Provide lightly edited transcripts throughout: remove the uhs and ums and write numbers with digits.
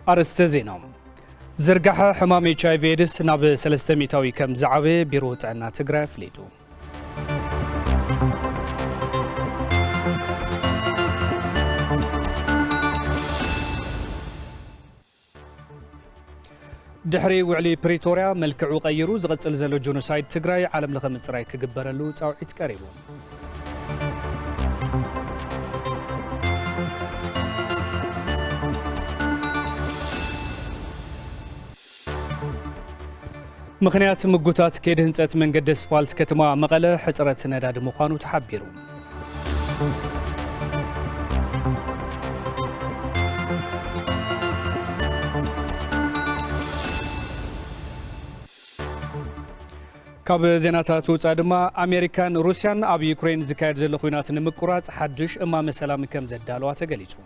أرست زينام زرقها حمام HIV إيدس ناب 300 كم زعبة بيروت عنا تقرأ فليتو دحري وعلي بريتوريا ملكعو غيرو زغصل زلو جونوسايد تقراي عالم لخ مصراي كغبرلو تصاوعيت قريبو مخنيات مقوتات كيد هنصت منقد اسفالت كتما مقله حصرت نداد مخانو تحبيرو كاب زيناتات وصادما امريكان روسيان اب يوكرين زكايد زل خوينات نمقراص حدش امام سلام كم زدالوا تغليصو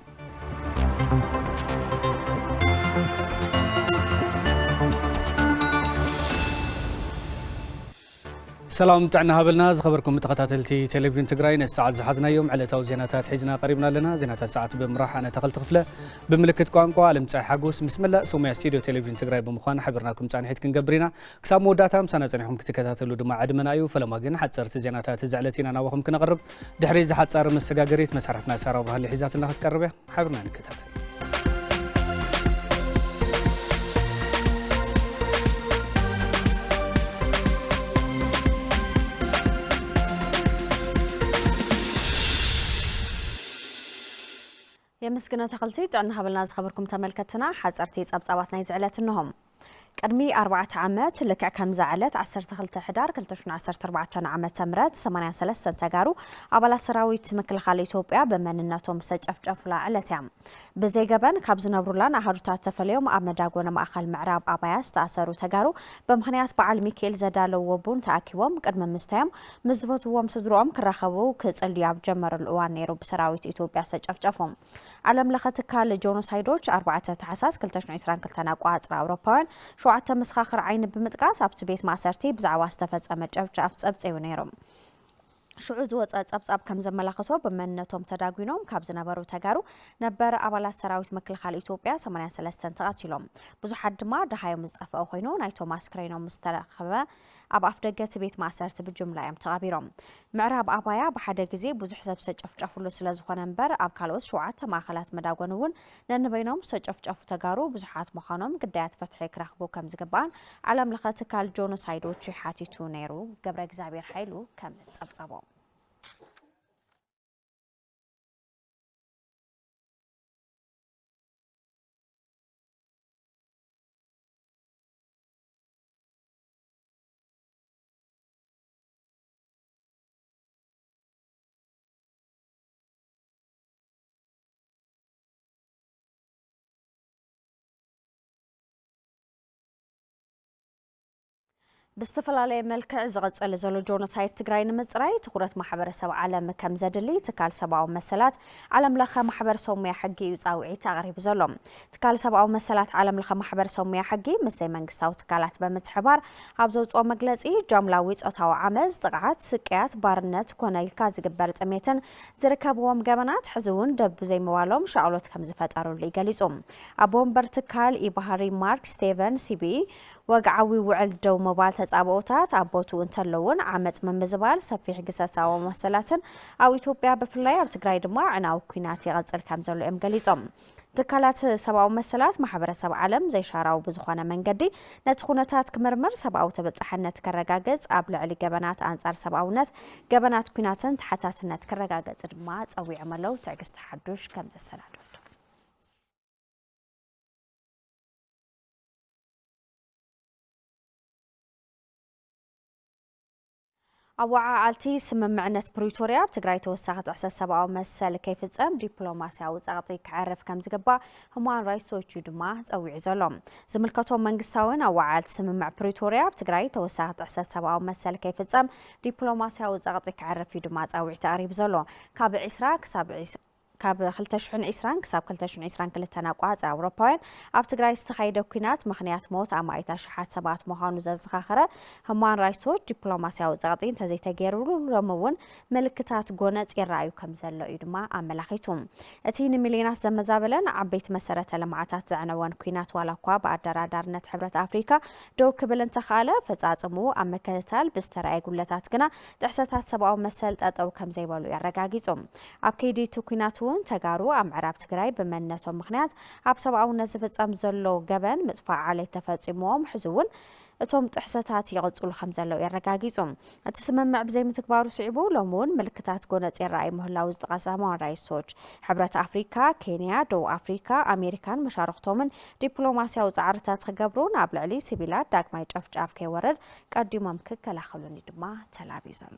سلام تعنا هابلنا خبركم متقاتلتي تلفزيون تግራይ الساعه زحزنا يوم على تو زيناتات حجنا قريبنا لنا زيناتات ساعه بمراح انا تخلت خفله بملكت قانقوا علم صاي حغوس بسم الله سوميا ستوديو تلفزيون تግራይ بمخان حبرناكم صانحيت كنغبرينا كسام وداتام سنه صنيحكم كتكاتلوا دما عدمنايو فلما جن حصرت زيناتات زعلتينا ناوخم كنقرب دحري زحصار مسغاغريت مسارتنا سراو بهال حزاتنا كتقربه حبرنا نكتاتل يمسكنا تخلصيت عن هبلنا خبركم تملكتنا حصرتي صبصاباتنا يزعلت انهم قدمي 4 عامات لك كم زعلت 12 حدار 2014 عام تمرت 83 تغارو ابالا سراويت مكلخال ኢትዮጵያ በመንነቶም ሰጨፍጨፍላ علتهم بزي غبن ካብ ዝነብሩላን አሃዱታት ተፈለዮም ኣብ መዳጎነ ማእከል ምዕራብ አባያስ ተኣሰሩ ተጋሩ በምኽንያት በዓል ሚካኤል ዘዳለው ወቡን ተኣኪቦም ቅድመ ምስተዮም ምዝፈትዎም ስድሮኦም ክራኸቡ ክጽልዩ ኣብ ጀመረሉ እዋን ነይሩ በሰራዊት ኢትዮጵያ ሰጨፍጨፎም ዓለም ለኸ ትካል ጆኖሳይዶች 4 ታህሳስ 2022 አቋጽራ አውሮፓውያን ሸዋዕተ መስኻኽር ዓይን ብምጥቃስ ኣብቲ ቤት ማእሰርቲ ብዛዕባ ዝተፈጸመ ጨፍጫፍ ጸብጸዩ ነይሮም شعوز وصصبصاب كم زملاخصو بمنነቶም ተዳጉኖም ካብ ዝነበሩ ተጋሩ ነበር አባላት ሰራዊት መከላኸል ኢትዮጵያ 83 ተቃቲሎም ብዙሓት ድማ ደሃዮም ዝጠፈኡ ኮይኑ ናይቶም አስክሬኖም ምስተረኸበ ኣብ ኣፍደገት ቤት ማእሰርቲ ብጅምላ እዮም ተቓቢሮም ምዕራብ አባያ ብሓደ ግዜ ብዙሕ ሰብ ሰጨፍጨፍሉ ስለዝኾነ ነበር ኣብ ካልኦት ሸውዓተ ማእከላት መዳጎንውን ነንበይኖም ሰጨፍጨፉ ተጋሩ ብዙሓት መኻኖም ግዳያት ፈትሒ ክረኽቡ ከም ዝግባን ዓለም ለኸ ትካል ጆኖሳይዶች ሓቲቱ ነይሩ ገብረ እግዚአብሔር ኃይሉ ከም ጸብጸቦ باستفلالي ملكع زغصل زلو جونوسايد تግራይ ንምጽራይ ትኩረት ማሕበረሰብ ዓለም ከም ዘድሊ ትካል ሰብኣዊ መሰላት ዓለም ለኸ ማሕበረሰብ ሙያ ሕጊ ይጻውዒት ኣቕሪብ ዘሎም ትካል ሰብኣዊ መሰላት ዓለም ለኸ ማሕበረሰብ ሙያ ሕጊ ምስይ መንግስታዊ ትካላት በምትሕባር ኣብ ዘውጽኦ መግለጺ ጃምላዊ ጾታዊ ዓመዝ ጥቃዓት ስቅያት ባርነት ኮነይልካ ዝግበር ጥሜትን ዝርከብዎም ገበናት ሕዝውን ደብ ዘይመዋሎም ሻዕሎት ከም ዝፈጠሩሉ ይገሊጹም ኣብ ወንበር ትካል ኢባህሪ ማርክ ስቴቨን ሲቢ ወግዓዊ ውዕል ደው መባል ተጻቦታት አቦቱ እንተለውን ዓመጽ መምዝባል ሰፊሕ ግሰሳው መሰላትን ኣብ ኢትዮጵያ በፍላይ ኣብ ትግራይ ድማ ዕናው ኩናት ይቀጽል ከም ዘሎ እዮም ገሊጾም ትካላት ሰብኣዊ መሰላት ማሕበረሰብ ዓለም ዘይሻራው ብዝኾነ መንገዲ ነቲ ኩነታት ክምርምር ሰብኣዊ ተበጻሕነት ከረጋገጽ ኣብ ልዕሊ ገበናት አንጻር ሰብኣውነት ገበናት ኩናትን ተሓታትነት ከረጋገጽ ድማ ጸዊዖም ኣለው ትዕግስቲ ሓዱሽ ከም ዘሰናዶ أوعالتي سممعنت بريتوريا بتقرأي توسعت أساس سبعة مسألة كيف تسام دبلوماسيا وتعطي كعرف كم زجبا هما رئيس وجودما أو عزلهم زملكتهم منجستاون أوعالت سممع بريتوريا بتقرأي توسعت أساس سبعة مسألة كيف تسام دبلوماسيا وتعطي كعرف يدما أو تعريب زلهم كابع إسراك سابع ካብ 2020 ክሳብ 2022 ኣቋፅራ ኣውሮፓውያን ኣብ ትግራይ ዝተኻየደ ኩናት ምኽንያት ሞት ኣማይታ ሽሓት ሰባት ምዃኑ ዘዘኻኸረ ሁማን ራይትስ ዎች ዲፕሎማስያዊ ጸቕጢ እንተዘይተገይሩሉ ሎሚ እውን ምልክታት ጎነጽ ይረኣዩ ከም ዘሎ እዩ ድማ ኣመላኺቱ እቲ ንሚልዮናት ዘመዛበለን ዓበይቲ መሰረተ ልምዓታት ዘዕነወን ኩናት ዋላ እኳ ብኣደራዳርነት ሕብረት ኣፍሪካ ደው ክብል እንተኸኣለ ፈጻጽሙ ኣብ ምክትታል ብዝተረኣየ ጉድለታት ግና ጥሕሰታት ሰብኣዊ መሰል ጠጠው ከም ዘይበሉ ያረጋጊጹ ኣብ ከይዲ እቲ ኩናት እውን ተጋሩ ኣብ ምዕራብ ትግራይ ብመንነቶም ምኽንያት ኣብ ሰብኣውነት ዝፍጸም ዘሎ ገበን ምጥፋእ ዓለይ ተፈጺሞም ሕዚ እውን እቶም ጥሕሰታት ይቕጽሉ ከም ዘለዉ ያረጋጊጹ እቲ ስምምዕ ብዘይምትግባሩ ስዒቡ ሎሚ እውን ምልክታት ጎነጽ ይረኣዩ ምህላው ዝጠቐሰ ሁማን ራይትስ ዎች ሕብረት ኣፍሪካ ኬንያ ደቡብ ኣፍሪካ ኣሜሪካን መሻርክቶምን ዲፕሎማስያዊ ጻዕርታት ክገብሩ ናብ ልዕሊ ሲቪላት ዳግማይ ጨፍጫፍ ከይወርድ ቀዲሞም ክከላኸሉን ድማ ተላቢዩ ዘሎ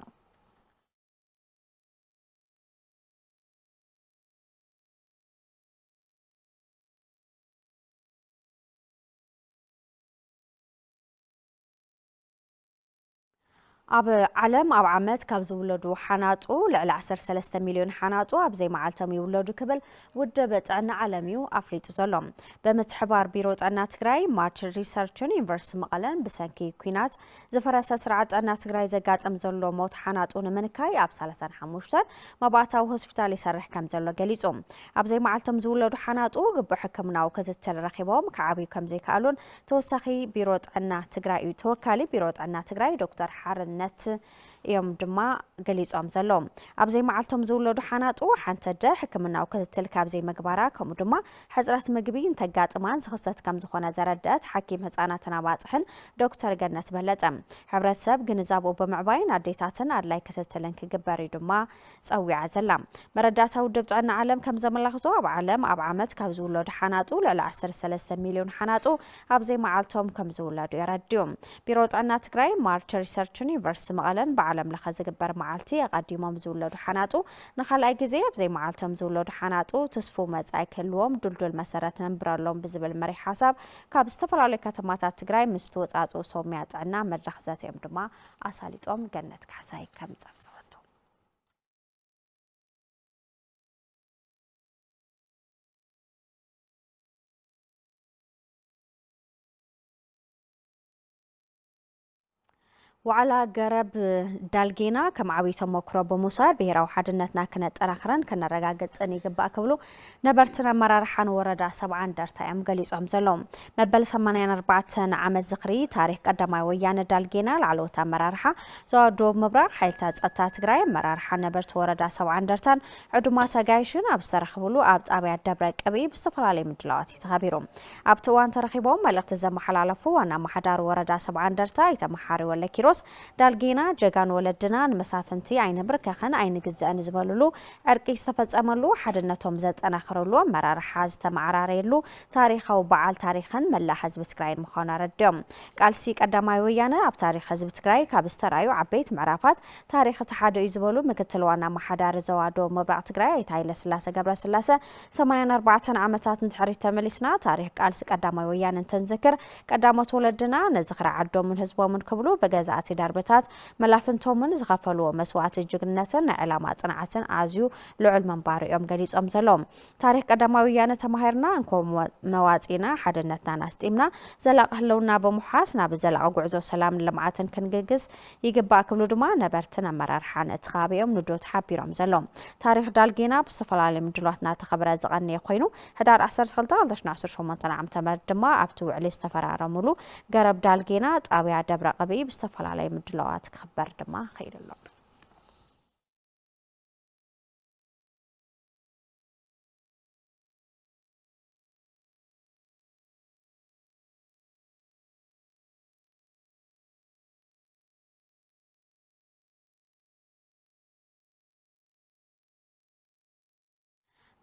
ኣብ ዓለም ኣብ ዓመት ካብ ዝውለዱ ሓናጡ ልዕሊ 13 ሚልዮን ሓናጡ ኣብ ዘይመዓልቶም ይውለዱ ክብል ውድብ ጥዕና ዓለም እዩ ኣፍሊጡ ዘሎ ብምትሕባር ቢሮ ጥዕና ትግራይ ማርች ሪሰርችን ዩኒቨርሲቲ መቐለን ብሰንኪ ኩናት ዝፈረሰ ስርዓት ጥዕና ትግራይ ዘጋጥም ዘሎ ሞት ሓናጡ ንምንካይ ኣብ 35 መባእታዊ ሆስፒታል ይሰርሕ ከም ዘሎ ገሊጹ ኣብ ዘይመዓልቶም ዝውለዱ ሓናጡ ግቡእ ሕክምናዊ ክትትል ረኺቦም ከዓብዩ ከም ዘይከኣሉን ተወሳኺ ቢሮ ጥዕና ትግራይ እዩ ተወካሊ ቢሮ ጥዕና ትግራይ ዶክተር ሓረን ነት እዮም ድማ ገሊጾም ዘሎም ኣብ ዘይመዓልቶም ዝውለዱ ሓናጡ ሓንቲ ደ ሕክምናዊ ክትትል ካብ ዘይምግባራ ከምኡ ድማ ሕፅረት ምግቢ እንተጋጥማን ዝኽሰት ከም ዝኾነ ዘረድአት ሓኪም ህፃናትን ኣባፅሕን ዶክተር ገነት በለጠ ሕብረተሰብ ግንዛብኡ ብምዕባይን ኣዴታትን ኣድላይ ክትትልን ክግበር እዩ ድማ ፀዊዓ ዘላ መረዳእታ ውድብ ጥዕና ዓለም ከም ዘመላኽቶ ኣብ ዓለም ኣብ ዓመት ካብ ዝውለዱ ሓናጡ ልዕሊ 13 ሚልዮን ሓናጡ ኣብ ዘይመዓልቶም ከም ዝውለዱ የረድዩ ቢሮ ጥዕና ትግራይ ማርች ሪሰርችን ዩኒቨርሲቲ መቐለን ብዓለም ለኸ ዝግበር መዓልቲ ኣቐዲሞም ዝውለዱ ሓናጡ ንኻልኣይ ግዜ ኣብ ዘይመዓልቶም ዝውለዱ ሓናጡ ተስፉ መጻኢ ክህልዎም ድልዱል መሰረት ነንብረሎም ብዝብል መሪሕ ሓሳብ ካብ ዝተፈላለዩ ከተማታት ትግራይ ምስ ተወጻጽኡ ሰውምያ ጥዕና መድረኽ ዘትዮም ድማ ኣሳሊጦም ገነት ካሕሳይ ከም ጸብጸበቶ وعلى قرب دالجينا كم عبيتم مكروب ومصار بهراو حدنتنا كنا تراخرن كنا رجعت أني جبا كبلو نبرتنا مرارحان وردا 7 درتا أم قليص أمزلهم مبل 84 عام زخري تاريخ قدما ويانا دالجينا العلوتا مرارحة زادو مبرق حيلتات أتات جراي مرارحة نبرت وردا 7 درتان عدومات جايشن أبصر خبلو أبت أبي الدبرك أبي بستفر عليه مدلاتي تخبرهم أبتوان ترخيبهم ملقتزم حلالفو أنا محدار وردا 7 درتا يتمحاري ولا كيرو دالجينا جاكان ولدنا مسافنتي عين بركخن عين جزء زباللو أركي استفزأملو حدنتهم زت أنا خرلو مرار حاز تمعراريلو تاريخ أو بعال تاريخا ملا حزب تكراي مخانا ردهم قال سيك قدامي ويانا أب تاريخ حزب تكراي كابسترايو عبيت معرفات تاريخ اتحاد يزبالو مكتلوانا محدار زوادو مبرع تكراي تايل سلاسة قبل سلاسة 84 عامتات نتحري تملسنا تاريخ قال سيك قدامي ويانا تنذكر قدامت ولدنا نزخر عدو من حزبو من قبلو بجزاء داربتات ملافنتومن زغفلو مسوات الجغنتن علامات صنعتن ازيو لعل منبار يوم غليص امزلوم تاريخ قدماويانه تماهرنا انكم مواصينا حدنتنا ناستيمنا زلاق هلونا بمحاسنا بزلاق غعزو سلام لمعاتن كنغغس يغبا كبلو دما نبرتنا مرارحان اتخابيوم ندوت حبيرم زلوم تاريخ دالجينا بستفلال مدلواتنا تخبر زغني خوينو هدار 10 عام تمر دما ابتو علي استفرارملو غرب دالجينا طابيا دبر قبي بستفلال على مدلوات خبر دما خير الله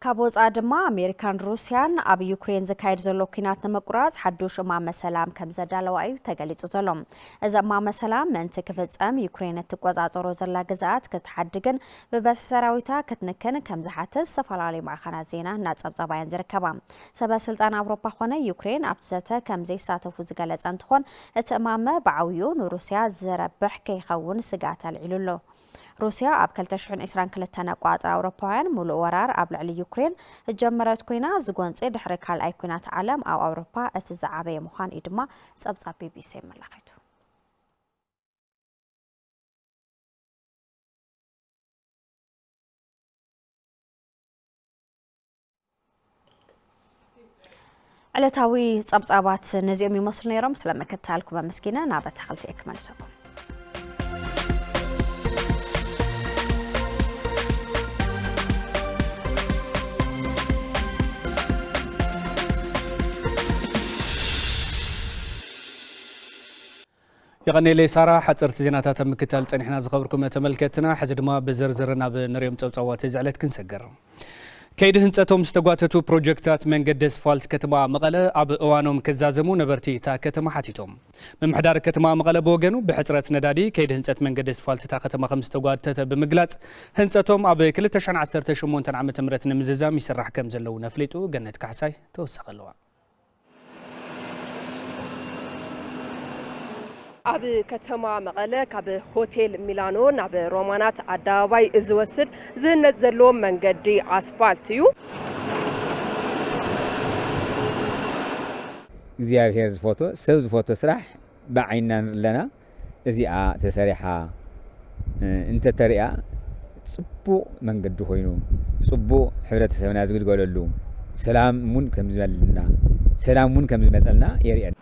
كابوز آدما أمريكان روسيان أب يوكرين زكاير زلو كينات نمقراز حدوش أمام سلام كم زدالو أيو تقاليتو زلوم إذا أمام سلام من تكفز أم يوكرين تقوز عطورو زلا قزات كتحدقن ببس سراويتا كتنكن كم زحاتز سفلالي مع خنازينا ناتساب زباين زركبام سبا سلطان أوروبا خونا يوكرين أبزتا كم زي ساتوفو زقالز أنتخون اتأمام بعويون وروسيا زربح كيخون سقاتا العلولو روسيا أب 2022 نقاط أوروبيان ملء ورار أب لعلي يوكرين الجمرات كوينا زقون صيد حرك هالأيقونات عالم أو أوروبا اتزعبية مخان إدما سبصاب بي بي سي ملاحيتو علتاوي صبصابات نزيوم يمصر نيرم سلام كتالكم بمسكينة نابت خلتي أكمل سوكم يغني لي سارة حصرت زيناتات مكتال صنحنا زخبركم تملكتنا حزدما بزرزرنا بنريم صوصوات زعلت كنسجر كيد هنصتهم استغواتتو بروجكتات منجد اسفالت كتما مقله اب اوانوم كزازمو نبرتي تا كتما حاتيتهم ممحدار كتما مقله بوغنو بحصرت ندادي كيد هنصت منجد اسفالت تا كتما خمس استغواتت بمغلاص هنصتهم اب 2018 عام تمرت نمززام يسرح كم زلو نفليتو جنت كحساي توسقلوا أب كتما مقالة كاب هوتيل ميلانو ناب رومانات عداوي إزوسد زنت زلو من قدي أسفالتيو زيادة فوتو سوز فوتو سرح بعينا لنا زي تسريحة انت تريا صبو من قد خوينو صبو حبرت سبنا زغد قالوا سلام مون كم زملنا سلام مون كم زمسلنا يريان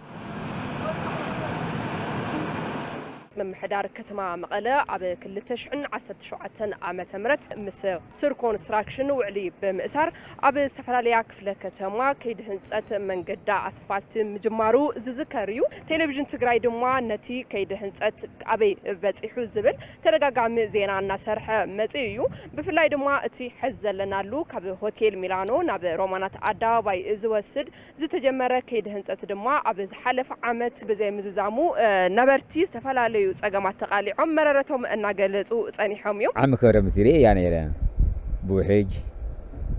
من محدار كتما مقالة عب كل تشعن عسد شعتن عام تمرت مس سر كونستراكشن وعلي بمسار عب استفراليا كفله كتما كيد هنصت من قدا اسفالت مجمارو زذكريو تلفزيون تግራይ ድማ ነቲ كيد هنصت عبي بصيحو ዝብል ተደጋጋሚ ዜና እና ሰርሐ መጽዩ ብፍላይ ድማ እቲ ሕዘለናሉ ካብ ሆቴል ሚላኖ ናብ ሮማናት አዳባይ ዝወስድ ዝተጀመረ كيد هنصت ድማ አብ ዝሓለፈ ዓመት በዘይ ምዝዛሙ ነበርቲ ዝተፈላልዩ ጸገማት ተቃሊዖም መረረቶም እናገለጹ ጸኒሖም እዮም ዓም ከረም ሲሪ ያኔራ ቡሕጅ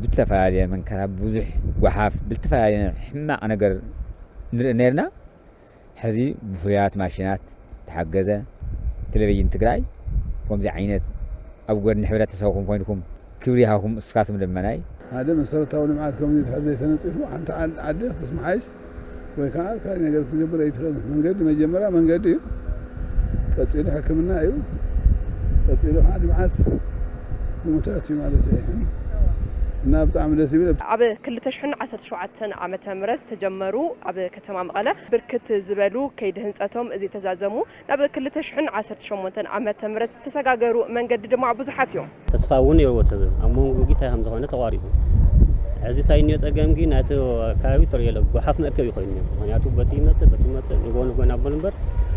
ብተፈላልየ መንከራ ብዙሕ ወሓፍ ብተፈላልየ ሕማቅ ነገር ነርና ሕዚ ብፍያት ማሽናት ተሓገዘ ቴሌቪዥን ትግራይ ከምዚ ዓይነት ኣብ ጎድኒ ሕብረተሰብኩም ኮይንኩም ክብሪ ሃኩም እስካትኩም ደመናይ هذا مسارته ልምዓት ኮሚኒቲ ሕዚ ተነጽፉ አንተ ዓዲ ተስማዓሽ ወይ ከዓ ካሪ ነገር ክገብር ኣይትኽእል መንገዲ መጀመሪያ መንገዲ እዩ قصيلو حكمنا ايو قصيلو عاد معات ممتازي مالتي እና በጣም ደስ ይብል አብ ክል ተሽሕን 17 ዓመተ ምህረት ተጀመሩ አብ ከተማ መቀለ ብርክት ዝበሉ ከይድ ህንጸቶም እዚ ተዛዘሙ ናብ ክል ተሽሕን 18 ዓመተ ምህረት ተሰጋገሩ መንገድ ድማ ብዙሓት እዮም ተስፋውን ይወተ አሞን ጉጊታ ከም ዝኾነ ተዋሪዙ እዚ ታይኒዮ ጸገም ግን ናቱ አካባቢ ተሪየለ ጎሓፍ መከብ ይኮይኑ ምክንያቱ በቲመት ንጎን ጎን አበልንበር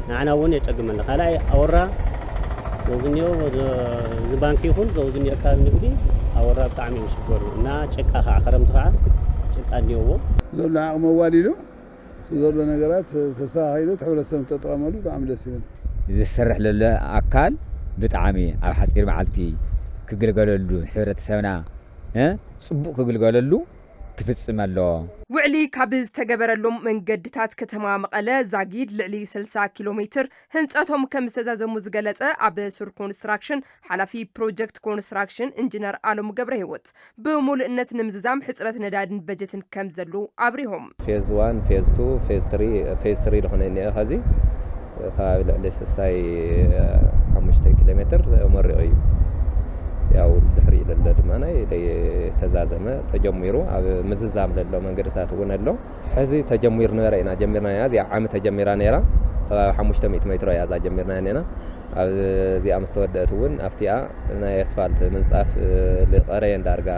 ናዓናውን የጨግመን خلاي አወራ ወዝኒዮ ዝባንክ ይሁን ወዝኒዮ አካባቢ ንግዲ አወራ በጣም ይሽጎሩ እና ጭቃ አኸረምት ኸዓ ጭቃ ሊወ ዘሎ አቅመ ዋዲዶ ዘሎ ነገራት ተሳሃይሉ ተሕብረተሰብ ተጠቀመሉ በጣም ደስ ይብል ዝሰርሕ ለለ አካል በጣም ኣብ ሓጺር መዓልቲ ክግልገለሉ ሕብረተሰብና ጽቡቅ ክግልገለሉ ክፍጽም ኣሎ ውዕሊ ካብ ዝተገበረሎም መንገድታት ከተማ መቀለ ዛጊድ ልዕሊ 60 ኪሎ ሜትር ህንጸቶም ከም ዝተዛዘሙ ዝገለጸ ኣብ ሱር ኮንስትራክሽን ሓላፊ ፕሮጀክት ኮንስትራክሽን ኢንጂነር አለም ገብረ ህይወት ብሙሉእነት ንምዝዛም ሕጽረት ነዳድን በጀትን ከም ዘሎ አብሪሆም ፌዝ 1 ፌዝ 2 ፌዝ 3 ለሆነ ኸዚ ካብ ልዕሊ 65 ኪሎ ሜትር መሪኦ እዩ ያው ድሕሪ ለለ ድማናይ ተዛዘመ ተጀሚሩ ኣብ ምዝዛም ለሎ መንገድታት ወነሎ ሕዚ ተጀሚር ነበረ ኢና ጀሚርና ያዝ ዓመት ተጀሚራ ነራ ካብ 500 ሜትር ያዛ ጀሚርና ነና ኣብ እዚ ኣምስተወደት ውን ኣፍቲኣ ናይ ኣስፋልት ምንጻፍ ለቀረየ ዳርጋ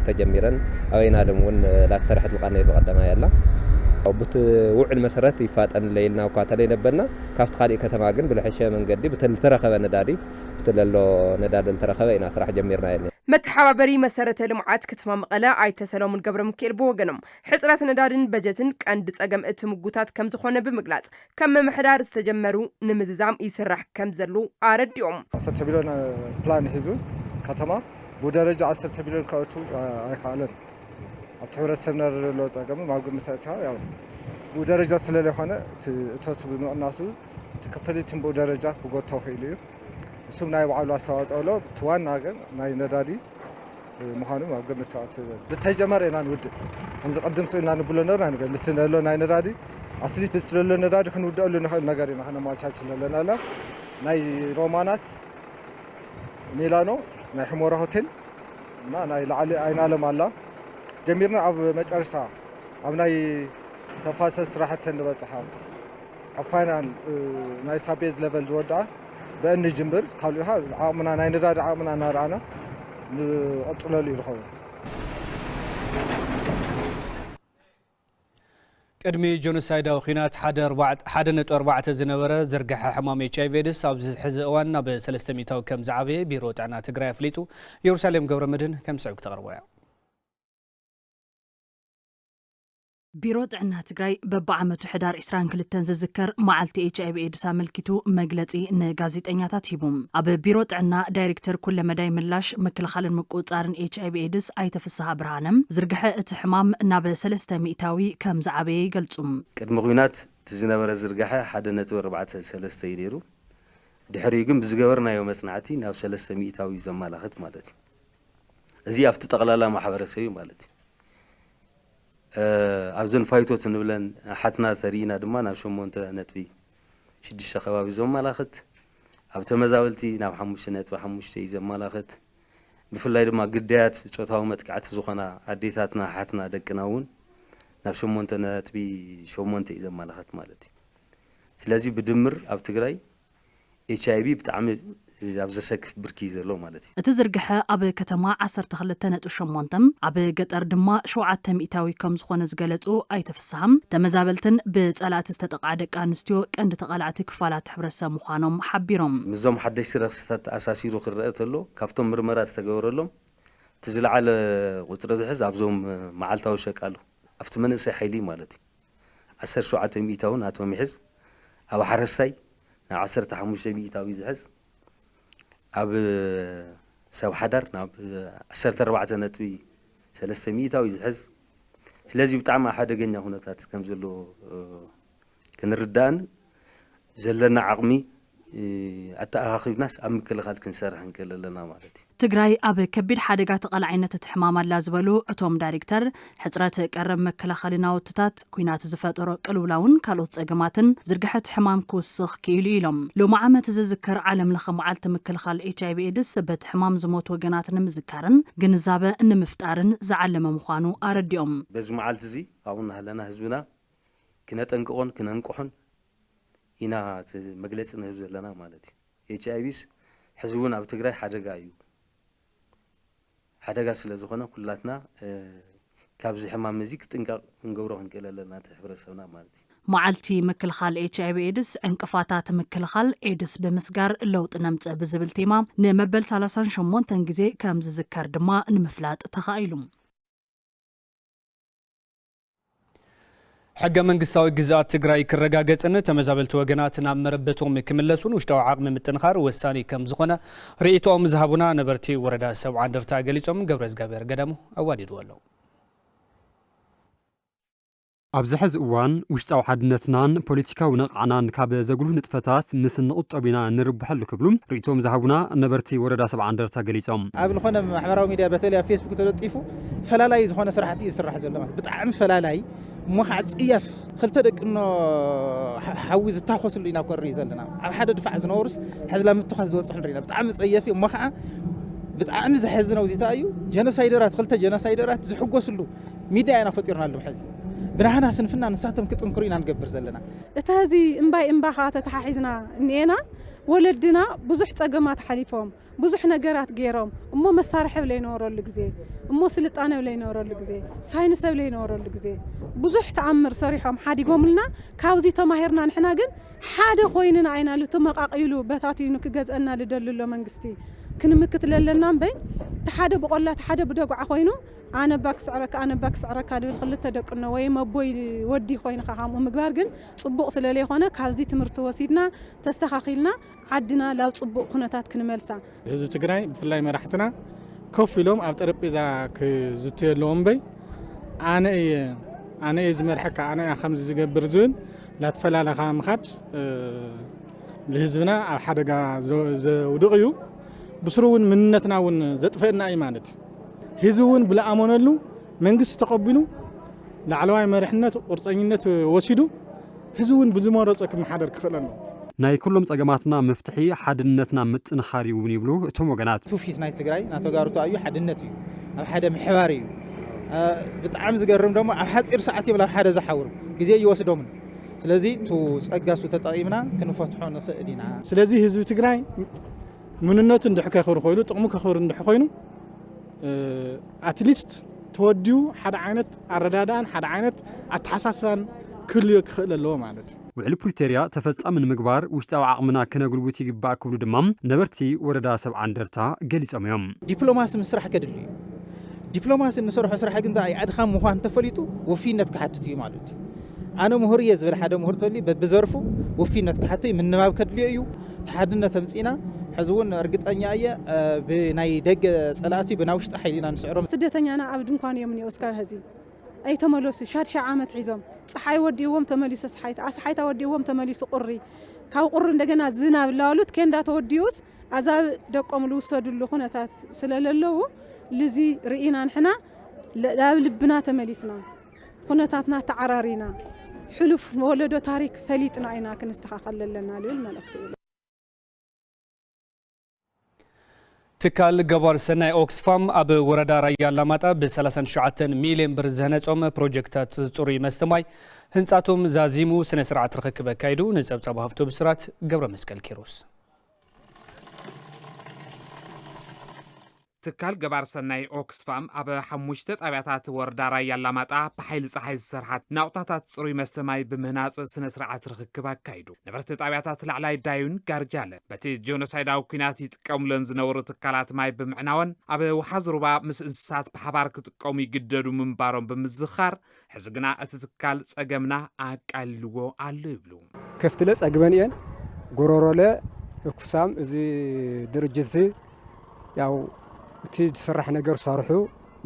ተጀሚረን ኣብይና ደምውን ላተሰርሐት ልቃነይ ተቀደማ ያላ ቡት ውዕል መሰረት ይፋጠን ለይልና ኳተለ ነበርና ካፍት ኻሊ ከተማ ግን ብልሕሸ መንገዲ ብተልተረኸበ ነዳዲ ብትለሎ ነዳዲ ተረኸበ ኢና ስራሕ ጀሚርና ያለ መተሓባበሪ መሰረተ ልምዓት ከተማ መቀለ ኣይተሰሎምን ገብረ ሚካኤል በወገኖም ሕጽረት ነዳድን በጀትን ቀንዲ ጸገም እቲ ምጉታት ከም ዝኾነ ብምግላጽ ከም መምሕዳር ዝተጀመሩ ንምዝዛም ይስራሕ ከም ዘሎ ኣረዲኦም 10 ቢሊዮን ፕላን ሂዙ ከተማ ብደረጃ 10 ቢሊዮን ካውቱ ኣይካለን ኣብ ሕብረተሰብና ዘሎ ጸገም ማጉም መሰረታዊ ያው ብደረጃ ስለለ ሆነ ተስቡ ምቅናሱ ተከፈለትን ብደረጃ ብጎታው ሄሉ ንሱም ናይ ባዕሉ ኣስተዋፅኦ ኣሎ ትዋና ግን ናይ ነዳዲ ምዃኑ ኣብ ግምት ተጀመረ ኢና ንውድእ ከምዚ ቅድም ስኢልና ንብሎ ነበርና ነገር ምስ ዘሎ ናይ ነዳዲ ኣስሊት ምስ ዘሎ ነዳዲ ክንውድአሉ ንኽእል ነገር ኢና ክነማቻችል ኣለና ኣላ ናይ ሮማናት ሚላኖ ናይ ሕሞራ ሆቴል እና ናይ ላዕሊ ኣይናለም ኣላ ጀሚርና ኣብ መጨረሻ ኣብ ናይ ተፋሰስ ስራሕተን ንበፅሓ ኣብ ፋይናል ናይ ሳቤዝ ሌቨል ዝወድኣ በእኒ ጅምር ካልኡኻ ዓቕምና ናይ ነዳዲ ዓቕምና እናርኣና ንቐፅለሉ ይርከቡ ቅድሚ ጆኖሳይዳዊ ኩናት 1.4 ዝነበረ ዝርግሐ ሕማም HIV ኤድስ ኣብዚ ሕዚ እዋን ናብ 300 ከም ዝዓበየ ቢሮ ጥዕና ትግራይ ኣፍሊጡ ኢየሩሳሌም ገብረመድህን ከም ስዑብ ተቕርቦ እያ ቢሮ ጥዕና ትግራይ በብዓመቱ ሕዳር 22 ዝዝከር መዓልቲ HIV ኤድስ ኣመልኪቱ መግለጺ ንጋዜጠኛታት ሂቡ ኣብ ቢሮ ጥዕና ዳይሬክተር ኩለ መዳይ ምላሽ ምክልኻልን ምቁፅጻርን HIV ኤድስ ኣይተፍስሓ ብርሃንም ዝርግሐ እቲ ሕማም ናብ 300 ከም ዝዓበየ ይገልጹ ቅድሚ ኩናት ዝነበረ ዝርግሐ 1.43 ነይሩ ድሕሪኡ ግን ብዝገበርናዮ መጽናዕቲ ናብ 300 ዘመላኽት ማለት እዩ እዚ ኣብቲ ጠቕላላ ማሕበረሰብ ማለት እዩ ኣብዘን ፋይቶት ንብለን ሓትና ተሪእና ድማ ናብ 8.6 ከባቢ ዘመላኽት ኣብ ተመዛበልቲ ናብ 5.5 ዘመላኽት ብፍላይ ድማ ግዳያት ጾታዊ መጥቃዕቲ ዝኾና ኣዴታትና ሓትና ደቅና እውን ናብ 8.8 ዘመላኽት ማለት እዩ ስለዚ ብድምር ኣብ ትግራይ HIV ብጣዕሚ ኣብ ዘሰክፍ ብርኪ ዘሎ ማለት እዩ እቲ ዝርግሐ ኣብ ከተማ 12.8 ኣብ ገጠር ድማ 700 ከም ዝኾነ ዝገለጹ ኣይተፍስሓም ተመዛበልትን ብጸላእቲ ዝተጠቕዓ ደቂ ኣንስትዮ ቀንዲ ተቓላዕቲ ክፋላት ሕብረተሰብ ምዃኖም ሓቢሮም ምዞም ሓደሽቲ ረክስታት ኣሳሲሩ ክረአ ተሎ ካብቶም ምርመራ ዝተገበረሎም እቲ ዝለዓለ ቁፅሪ ዝሕዝ ኣብዞም መዓልታዊ ሸቃሉ ኣብቲ መንእሰይ ሓይሊ ማለት እዩ 1700 እውን ኣቶም ይሕዝ ኣብ ሓረሳይ ናብ 1500 ዝሕዝ ኣብ ሰብ ሓዳር ናብ 14.300 ዝሕዝ ስለዚ ብጣዕሚ ሓደገኛ ኩነታት ከም ዘሎ ክንርዳእን ዘለና ዓቕሚ ኣተኣኻኺብናስ ኣብ ምክልኻል ክንሰርሕ ንክእለና ማለት እዩ ትግራይ ኣብ ከቢድ ሓደጋ ተቐላዒነት እትሕማም ኣላ ዝበሉ እቶም ዳይሬክተር ሕፅረት ቀረብ መከላኸሊ ናውትታት ኩናት ዝፈጠሮ ቅልውላውን ካልኦት ፀገማትን ዝርግሐት ሕማም ክውስኽ ክኢሉ ኢሎም ሎሚ ዓመት ዝዝከር ዓለም ለኸ መዓልቲ ምክልኻል HIV ኤድስ በቲ ሕማም ዝሞቱ ወገናት ንምዝካርን ግንዛበ ንምፍጣርን ዝዓለመ ምዃኑ ኣረዲኦም በዚ መዓልቲ እዚ ኣብኡ ናህለና ህዝብና ክነጠንቅቖን ክነንቅሖን ኢና መግለፂ ንህብ ዘለና ማለት እዩ HIVስ ሕዚ እውን ኣብ ትግራይ ሓደጋ እዩ ሓደጋ ስለ ዝኾነ ኩላትና ካብዚ ሕማም እዚ ክጥንቀቕ ክንገብሮ ክንክእል ኣለና ሕብረተሰብና ማለት እዩ መዓልቲ ምክልኻል HIV ኤድስ ዕንቅፋታት ምክልኻል ኤድስ ብምስጋር ለውጢ ነምፅእ ብዝብል ቴማ ንመበል 38 ግዜ ከም ዝዝከር ድማ ንምፍላጥ ተኻኢሉ ሕገ መንግስታዊ ግዛት ትግራይ ክረጋገጽን ተመዛበልቲ ወገናት ናብ መረበቶም ክምለሱን ውሽጣዊ ዓቕሚ ምጥንኻር ወሳኒ ከም ዝኾነ ርእይቶኦም ዝሃቡና ነበርቲ ወረዳ 70 እንደርታ ገሊጾም ገብረ እግዚአብሔር ገዳሙ ኣዋዲድዎ ኣለዉ ኣብዚ ሕዚ እዋን ውሽጣዊ ሓድነትናን ፖለቲካዊ ነቕዓናን ካብ ዘጉልሁ ንጥፈታት ምስ ንቁጠብ ኢና ንርብሐሉ ክብሉ ርእይቶኦም ዝሃቡና ነበርቲ ወረዳ 70 እንደርታ ገሊጾም ኣብ ዝኾነ ማሕበራዊ ሚድያ በተለይ ኣብ ፌስቡክ ተለጢፉ ፈላላይ ዝኾነ ስራሕቲ ይስራሕ ዘሎ ማለት ብጣዕሚ ፈላላይ مخع صيف خلت دقنو حوي زتاخوسلو ኢና ኮሪ ዘለና ኣብ ሓደ ድፋዕ ዝነውርስ ሕዝላ ምትኻዝ ዝወጽሕ ንሪና ብጣዕሚ ጽየፍ እዩ መخع ብጣዕሚ ዝሕዝነው ዚታ እዩ ጀኖሳይደራት خلت ጀኖሳይደራት ዝሕጎስሉ ሚድያ ኢና ፈጢርና ኣሎ ሕዚ ብናህና ስንፍና ንሳቶም ክጥንክሩ ኢና ንገብር ዘለና እቲ ህዚ እምባይ እምባኻ ተተሓሒዝና እኔና ወለድና ብዙሕ ፀገማት ሓሊፎም ብዙሕ ነገራት ገይሮም እሞ መሳርሒ ብለይ ኖረሉ ግዜ እሞ ስልጣነ ብለይ ኖረሉ ግዜ ሳይንስ ብለይ ኖረሉ ግዜ ብዙሕ ተኣምር ሰሪሖም ሓዲጎምልና ካብዚ ተማሂርና ንሕና ግን ሓደ ኮይንና ዓይና ልተመቃቂሉ በታትዩ ክገዝአና ልደልሎ መንግስቲ ክንምክት ለለና እምበይ ተሓደ በቆላ ተሓደ ብደጉዓ ኮይኑ أنا باكس عرك هذا خلته دقنا ويا مبوي ودي خوينا خام ومقبار جن صبق سلالي خونا كهذي تمرت وسيدنا تستخاخيلنا عدنا لا صبق خناتات كنملسا. إذا تقرأي في الله مرحتنا كوفي لهم أبترب إذا كزتي لهم بي أنا إذا مرحك أنا خمس زجاج برزون لا تفلا لخام خدش لهزبنا على حدقة زودقيو بسرون منتنا ون زطفئنا أي مالت هزون بلا أمانلو منقص تقبلو لعلواي مرحنة ورصانينة وسيدو هزون بزمارة محادر كخلانو ናይ ኩሎም ጸገማትና መፍትሒ ሓድነትና ምጥንኻር ይውን ይብሉ እቶም ወገናት ትውፊት ናይ ትግራይ ናተጋሩቱ እዩ ሓድነት እዩ ኣብ ሓደ ምሕባር እዩ ብጣዕሚ ዝገርም ደሞ ኣብ ሓፂር ሰዓት ይብላ ሓደ ዝሓውር ግዜ ይወስዶም ስለዚ ቱ ጸጋሱ ተጠቂምና ክንፈትሖ ንኽእል ኢና ስለዚ ህዝቢ ትግራይ ምንነቱ እንድሕከ ክብር ኮይኑ ጥቕሙ ክብር እንድሕ ኮይኑ አትሊስት ተወዲኡ ሓደ ዓይነት ኣረዳዳን ሓደ ዓይነት ኣተሓሳስባን ክልዮ ክኽእል ኣለዎ ማለት እዩ ውዕል ፕሪቶሪያ ተፈጻምን ምግባር ውሽጣዊ ዓቕምና ክነግልብት ይግባእ ክብሉ ድማ ነበርቲ ወረዳ ሰብዓ እንደርታ ገሊጾም እዮም ዲፕሎማሲ ምስራሕ ከድሊ እዩ ዲፕሎማሲ ንሰርሖ ስራሕ ግን እንታይ ዓድኻ ምዃን ተፈሊጡ ወፊነት ክሓትት እዩ ማለት እዩ ኣነ ምሁር እየ ዝብል ሓደ ምሁር ተወሊ በብዘርፉ ወፊነት ክሓትት እዩ ምንባብ ከድልዮ እዩ ተሓድነት ተምፂና ሕዚ እውን እርግጠኛ እየ ብናይ ደገ ጸላእቲ ብናይ ውሽጢ ሓይሊና ንስዕሮም ስደተኛና ኣብ ድንኳን እዮም እኒኦ እስካብ ሕዚ ኣይተመለሱ ሻድሻ ዓመት ሒዞም ፀሓይ ወዲዎም ተመሊሱ ፀሓይታ ኣፀሓይታ ወዲዎም ተመሊሱ ቁሪ ካብ ቁሪ እንደገና ዝናብ ላሉት ከንዳ ተወዲውስ ኣዛብ ደቆም ልውሰዱሉ ኩነታት ስለለለዉ ልዚ ርኢና ንሕና ላብ ልብና ተመሊስና ኩነታትና ተዓራሪና ሕሉፍ ወለዶ ታሪክ ፈሊጥና ኢና ክንስተኻኸል ኣለና ልብል መልእኽቲ እዩ ትካል ገባር ሰናይ ኦክስፋም ኣብ ወረዳ ራያ አላማጣ ብ37 ሚሊዮን ብር ዝህነጾም ፕሮጀክታት ጽሩይ መስተማይ ህንጻቶም ዛዚሙ ስነ ስርዓት ርክክብ አካይዱ ንጸብጻብ ሃፍቶ ብስራት ገብረ መስቀል ኪሮስ ትካል ገባር ሰናይ ኦክስፋም ኣብ 5 ጣብያታት ወረዳ ራያ አላማጣ በኃይል ፀሐይ ዝሰርሓት ናውጣታት ጽሩይ መስተማይ ብምህናጽ ስነ ስርዓት ርክክብ አካይዱ ነበርቲ ጣብያታት ላዕላይ ዳዩን ጋርጃለ በቲ ጆኖሳይዳዊ ኩናት ይጥቀሙለን ዝነበሩ ትካላት ማይ ብምዕናወን ኣብ ወሓዝ ሩባ ምስ እንስሳት ብሓባር ክጥቀሙ ይግደዱ ምንባሮም ብምዝኻር ሕዚ ግና እቲ ትካል ጸገምና ኣቃልልዎ ኣሎ ይብሉ ከፍትለ ጸግመን እየን ጎሮሮለ ኦክስፋም እዚ ድርጅት ያው እቲ ዝስራሕ ነገር ሰርሑ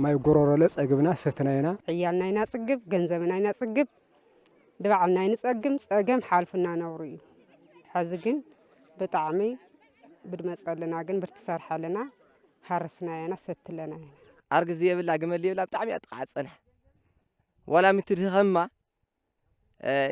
ማይ ጎሮሮለ ጸግብና ሰተናይና ዕያልና ኢና ጽግብ ገንዘብና ኢና ጽግብ ድባዕልና ይንጸግም ጸገም ሓልፍና ነውሩ እዩ ሕዚ ግን ብጣዕሚ ብድመጸልና ግን ብርትሰርሓለና ሃርስናየና ሰትለና ኣርግዝ የብላ ግመል የብላ ብጣዕሚ ኣጥቃዓጸና ወላ ምትድኸማ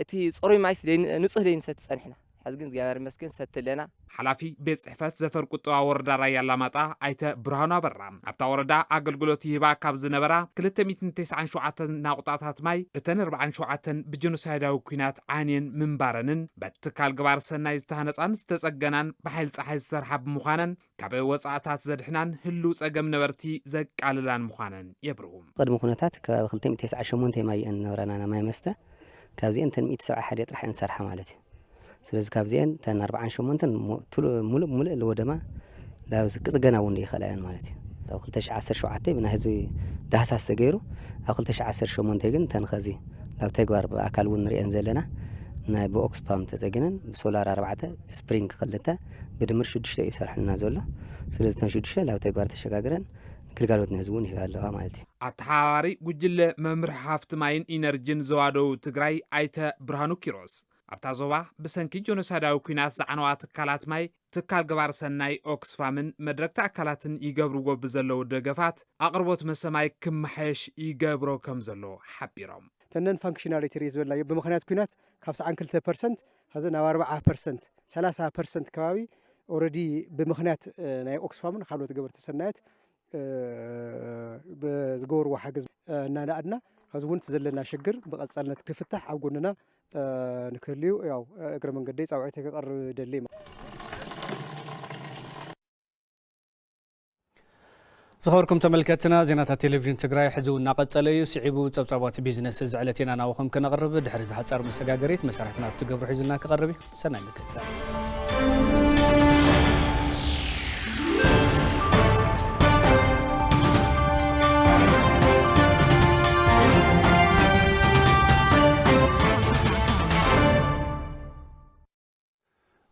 እቲ ጽሩይ ማይስ ንጹህ ደይን ሰትጸንሕና ሕዚ ግን እግዚአብሔር ይመስገን ሰትለና ሓላፊ ቤት ጽሕፈት ዘፈር ቁጠባ ወረዳ ራያ አላማጣ ኣይተ ብርሃኑ አበራ ኣብታ ወረዳ አገልግሎት ይህባ ካብ ዝነበራ 297 ናቁጣታት ማይ እተን 47 ብጀኖሳይዳዊ ኩናት ዓንየን ምንባረንን በትካል ገባር ሰናይ ዝተሃነፃን ዝተጸገናን በኃይል ፀሓይ ዝሰርሓ ብምዃነን ካብ ወፃእታት ዘድሕናን ህሉ ጸገም ነበርቲ ዘቃልላን ምዃነን የብርሁ ቅድሚ ኩነታት ካብ 298 ማይ ነበረና ማይ መስተ ካብዚአን 171 ጥራሕ እንሰርሓ ማለት እዩ ስለዚህ ካብዚአን ተን 48 ሙሉእ ለወደማ ላብ ዝቅጽገና እውን ይኸላያን ማለት እዩ ኣብ 2017 ብና ህዝቢ ዳህሳስ ተገይሩ ኣብ 2018 ግን ተን ኸዚ ላብ ተግባር ብኣካል እውን ንሪአን ዘለና ናይ ብኦክስፋም ተጸግነን ብሶላር 4 ስፕሪንግ 2 ብድምር 6 እዩ ሰርሕና ዘሎ ስለዚህ ተን 6 ላብ ተግባር ተሸጋግረን ግልጋሎት ንህዝቢ እውን ይህባ ኣለዋ ማለት እዩ ኣተሓባባሪ ጉጅለ መምርሒ ሃፍቲ ማይን ኢነርጂን ዘዋደው ትግራይ ኣይተ ብርሃኑ ኪሮስ ኣብታ ዞባ ብሰንኪ ጆኖሳይዳዊ ኩናት ዝዓነዋ ትካላት ማይ ትካል ገባር ሰናይ ኦክስፋምን መድረክቲ ኣካላትን ይገብርዎ ብዘለዉ ደገፋት ኣቕርቦት መሰማይ ክመሓየሽ ይገብሮ ከም ዘሎ ሓቢሮም ተነን ፋንክሽናሊቲ ዝብላዮ ብምኽንያት ኩናት ካብ 92% ሕዚ ናብ 40% 30% ከባቢ ኦልሬዲ ብምኽንያት ናይ ኦክስፋምን ካልኦት ገበርቲ ሰናያት ብዝገበርዎ ሓገዝ እናናኣድና ሕዚ እውን ዘለና ሽግር ብቐጻልነት ክፍታሕ ኣብ ጎንና ንክህልዩ ያው እግረ መንገደይ ጻውዒት ከቀርብ ደሊ ዝኸበርኩም ተመልከትና ዜናታት ቴሌቪዥን ትግራይ ሕዚ እናቐጸለ እዩ ስዒቡ ጸብጻባት ቢዝነስ ዝዕለቴና ናውኹም ክነቕርብ ድሕሪ ዝሓፀር መሰጋገሪት መሰረትና ኣብቲ ገብሩ ሒዝና ክቐርብ እዩ ሰናይ ምክትታል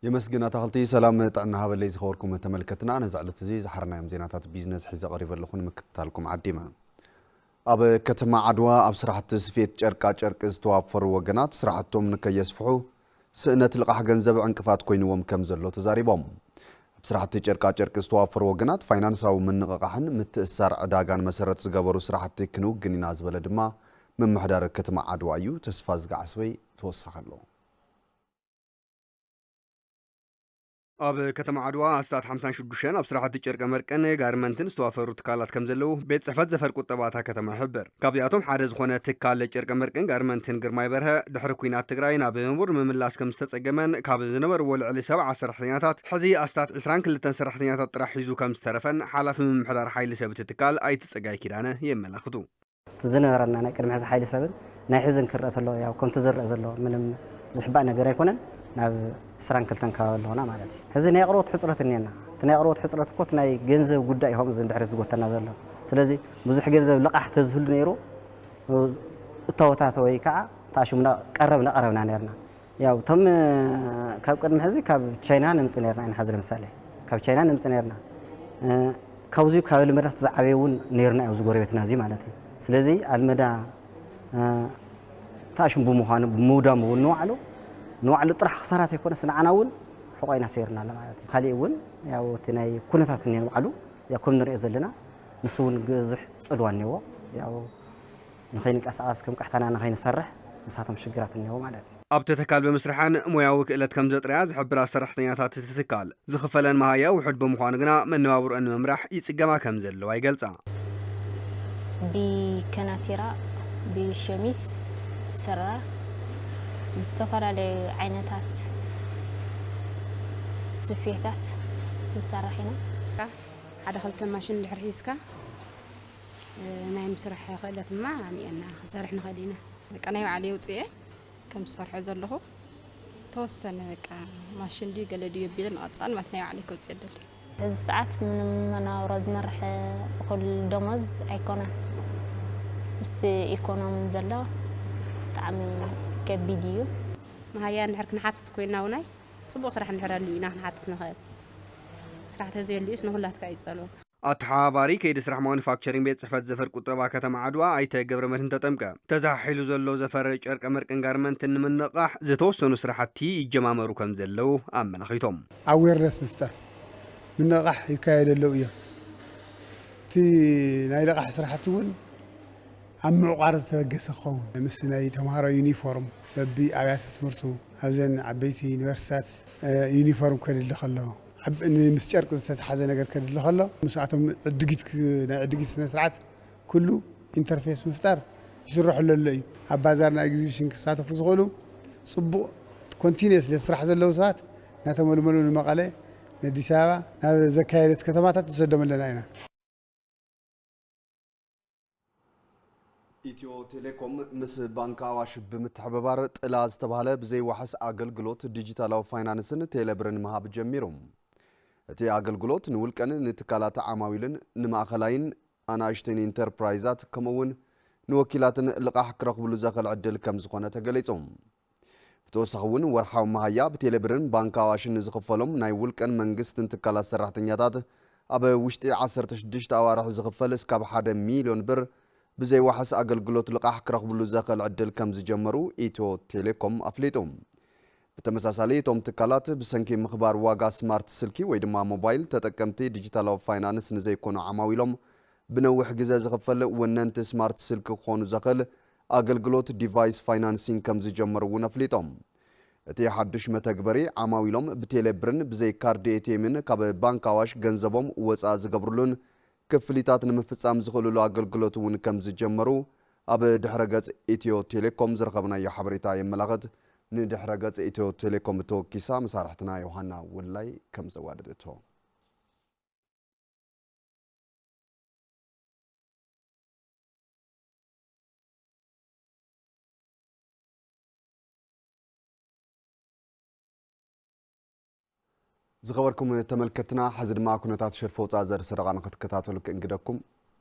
يمسجنا تغلطي سلام طعنا هذا اللي يزخوركم تملكتنا أنا زعلت زي زحرنا يوم زيناتات بيزنس حيز قريب لخون مكتالكم عديما أب كتما عدوى أب سرعة سفيت شركة استوافر وجنات سرعتهم نكيسفحوا ስእነት ልቃሕ ገንዘብ ዕንቅፋት ኮይንዎም ከም ዘሎ ተዛሪቦም ስራሕቲ ጨርቃ ጨርቂ ዝተዋፈሩ ወገናት ፋይናንሳዊ ምንቕቓሕን ምትእስሳር ዕዳጋን መሰረት ዝገበሩ ስራሕቲ ክንውግን ኢና ዝበለ ድማ መምሕዳር ከተማ ዓድዋ እዩ ተስፋ ዝጋዓስበይ ተወሳኸሎ ኣብ ከተማ ዓድዋ ኣስታት 56 ኣብ ስራሕቲ ጨርቂ መርቅን ጋርመንትን ዝተዋፈሩ ትካላት ከም ዘለው ቤት ጽሕፈት ዘፈር ቁጠባታ ከተማ ይሕብር ካብዚኣቶም ሓደ ዝኾነ ትካል ጨርቂ መርቅን ጋርመንትን ግርማይ በርሀ ድሕሪ ኩናት ትግራይ ናብ ንቡር ምምላስ ከም ዝተጸገመን ካብ ዝነበርዎ ልዕሊ 70 ሰራሕተኛታት ሕዚ ኣስታት 22 ሰራሕተኛታት ጥራሕ ሒዙ ከም ዝተረፈን ሓላፊ ምምሕዳር ሓይሊ ሰብቲ ትካል ኣይትጸጋይ ኪዳነ የመላኽቱ ዝነበረና ናይ ቅድሚ ሕዚ ሓይሊ ሰብን ናይ ሕዝን ክርአ ተሎ ያው ከምቲ ዝርአ ዘሎ ምንም ዝሕባእ ነገር ኣይኮነን ናብ 22 ካባለሆና ማለት እዩ ሕዚ ናይ ቅርቦት ሕፅረት እኒና እቲ ናይ ቅርቦት ሕፅረት እኮ ናይ ገንዘብ ጉዳይ ይሆም ዝንድሕሪ ዝጎተና ዘሎ ስለዚ ብዙሕ ገንዘብ ልቃሕ ተዝህሉ ነይሩ እታወታት ወይ ከዓ ታሽሙና ቀረብና ነርና ያው ቶም ካብ ቅድሚ ሕዚ ካብ ቻይና ንምፅ ነርና ኢና ሕዚ ለምሳሌ ካብ ቻይና ንምፅ ነርና ካብዚ ካብ ልመዳት ዝዓበየውን ነርና እዩ ዝጎረቤትና እዚ ማለት እዩ ስለዚ አልመዳ ታሽም ብምዃኑ ብምውዳሙ እውን ንዋዕሉ ጥራሕ ክሳራት ኣይኮነ ስንዓናውን ሕቆይና ሰይርና ማለት እዩ ካሊእ እውን ያው እቲ ናይ ኩነታት ንዋዕሉ ያው ከም ንሪኦ ዘለና ንሱ እውን ግዝሕ ፅልዋ እኒዎ ያው ንኸይንቀሳቀስ ከም ቃሕታና ንኸይንሰርሕ ንሳቶም ሽግራት እኒዎ ማለት እዩ ኣብቲ ትካል ብምስራሕን ሞያዊ ክእለት ከም ዘጥርያ ዝሕብራ ሰራሕተኛታት እቲ ትካል ዝኽፈለን መሃያ ውሑድ ብምዃኑ ግና መነባብሮአን ንምምራሕ ይጽገማ ከም ዘለዋ ይገልጻ ብከናቲራ ብሸሚስ ስራ ዝተፈላለዩ ዓይነታት ስፌታት ንሰርሕ ኢና ሓደ ክልተ ማሽን ድሕሪ ሒዝካ ናይ ምስራሕ ክእለት ድማ እኒአና ክሰርሕ ንኽእል ኢና በቃ ናይ ባዕለይ ውፅአ ከም ዝሰርሖ ዘለኹ ተወሰነ በቃ ማሽን ድዩ ገለ ድዩ ኣቢለ ንቐፃል ማለት ናይ ባዕለይ ከውፅእ ደሊ እዚ ሰዓት ምንም መናብሮ ዝመርሕ እኹል ደሞዝ ኣይኮነን ምስቲ ኢኮኖሚ ዘሎ ብጣዕሚ ከቢድ እዩ መሃያ እንድሕር ክንሓትት ኮይና ውናይ ፅቡቕ ስራሕ እንድሕር ኣልዩ ኢና ክንሓትት ንኽእል ስራሕ ተዘየልዩስ ንኹላትካ ይፀልዎ ኣተሓባሪ ከይዲ ስራሕ ማኑፋክቸሪንግ ቤት ጽሕፈት ዘፈር ቁጠባ ከተማ ዓድዋ ኣይተ ገብረመድህን ተጠምቀ ተዛሒሉ ዘሎ ዘፈር ጨርቂ መርቅን ጋርመንትን ንምንቕራሕ ዝተወሰኑ ስራሕቲ ይጀማመሩ ከም ዘለው ኣመላኺቶም ኣዌርነስ ምፍጣር ምንቕራሕ ይካየደለው እዮም እቲ ናይ ልቓሕ ስራሕቲ እውን ኣብ ምዕቋር ዝተበገሰ ክኸውን ምስ ናይ ተምሃሮ ዩኒፎርም በቢ ኣብያተ ትምህርቱ ኣብዘን ዓበይቲ ዩኒቨርሲታት ዩኒፎርም ከድሊ ከሎ ምስ ጨርቂ ዝተተሓዘ ነገር ከድሊ ከሎ ምስኣቶም ናይ ዕድጊት ስነ ስርዓት ኩሉ ኢንተርፌስ ምፍጣር ይስርሐሉ ኣሎ እዩ ኣብ ባዛርና ኤግዚቢሽን ክሳተፉ ዝኽእሉ ፅቡቕ ኮንቲኒየስ ስራሕ ዘለዉ ሰባት እናተመልመሉ ንመቐለ ንኣዲስ ኣበባ ናብ ዘካየደት ከተማታት ንሰዶም ኣለና ኢና ኢትዮ ቴሌኮም ምስ ባንክ ኣዋሽ ብምትሕብባር ጥላ ዝተባሃለ ብዘይዋሕስ ኣገልግሎት ዲጂታላዊ ፋይናንስን ቴሌብርን ምሃብ ጀሚሩ እቲ ኣገልግሎት ንውልቀን ንትካላት ዓማዊልን ንማእኸላይን ኣናእሽተይን ኢንተርፕራይዛት ከምኡውን ንወኪላትን ልቓሕ ክረኽብሉ ዘኽእል ዕድል ከም ዝኾነ ተገሊጾም ብተወሳኺ እውን ወርሓዊ መሃያ ብቴሌብርን ባንክ ኣዋሽን ዝኽፈሎም ናይ ውልቀን መንግስትን ትካላት ሰራሕተኛታት ኣብ ውሽጢ 16 ኣዋርሕ ዝኽፈል እስካብ 1 ሚልዮን ብር ብዘይዋሕስ ኣገልግሎት ልቓሕ ክረኽብሉ ዘኽእል ዕድል ከም ዝጀመሩ ኢትዮ ቴሌኮም ኣፍሊጦም ብተመሳሳሊ እቶም ትካላት ብሰንኪ ምኽባር ዋጋ ስማርት ስልኪ ወይ ድማ ሞባይል ተጠቀምቲ ዲጂታላዊ ፋይናንስ ንዘይኮኑ ዓማዊሎም ብነዊሕ ግዜ ዝኽፈል ወነንቲ ስማርት ስልኪ ክኾኑ ዘኽእል ኣገልግሎት ዲቫይስ ፋይናንሲንግ ከም ዝጀመሩ እውን ኣፍሊጦም እቲ ሓዱሽ መተግበሪ ዓማዊሎም ብቴሌብርን ብዘይ ካርዲ ኤቲኤምን ካብ ባንክ ኣዋሽ ገንዘቦም ወፃ ዝገብሩሉን ክፍሊታት ንምፍጻም ዝኽእልሉ ኣገልግሎት እውን ከም ዝጀመሩ ኣብ ድሕረ ገጽ ኢትዮ ቴሌኮም ዝረኸብናዮ ሓበሬታ የመላኽት ንድሕረ ገጽ ኢትዮ ቴሌኮም ተወኪሳ መሳርሕትና ዮሃና ወላይ ከም ዘዋደደቶ ዝኸበርኩም ተመልከትና ሕዚ ድማ ኩነታት ሽርፎ ወፃእ ዘርኢ ሰደቓ ንኽትከታተሉ ክእንግደኩም